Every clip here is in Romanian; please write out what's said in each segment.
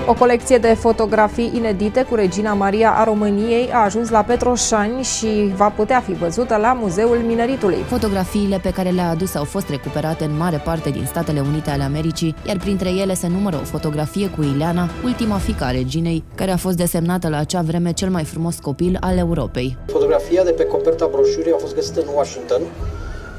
O colecție de fotografii inedite cu Regina Maria a României a ajuns la Petroșani și va putea fi văzută la Muzeul Mineritului. Fotografiile pe care le-a adus au fost recuperate în mare parte din Statele Unite ale Americii, iar printre ele se numără o fotografie cu Ileana, ultima fiică a reginei, care a fost desemnată la acea vreme cel mai frumos copil al Europei. Fotografia de pe coperta broșurii a fost găsită în Washington,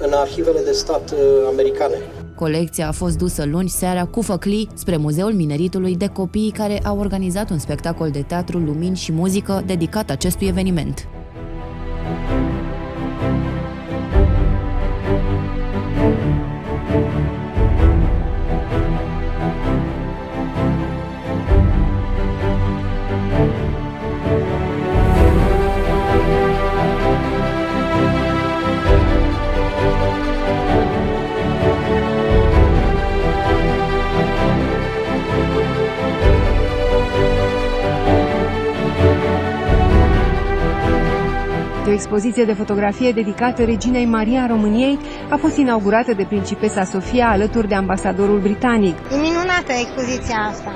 în arhivele de stat americane. Colecția a fost dusă luni seara cu făclii spre Muzeul Mineritului de copiii care au organizat un spectacol de teatru, lumini și muzică dedicat acestui eveniment. O expoziție de fotografie dedicată Reginei Maria a României a fost inaugurată de principesa Sofia alături de ambasadorul britanic. E minunată expoziția asta.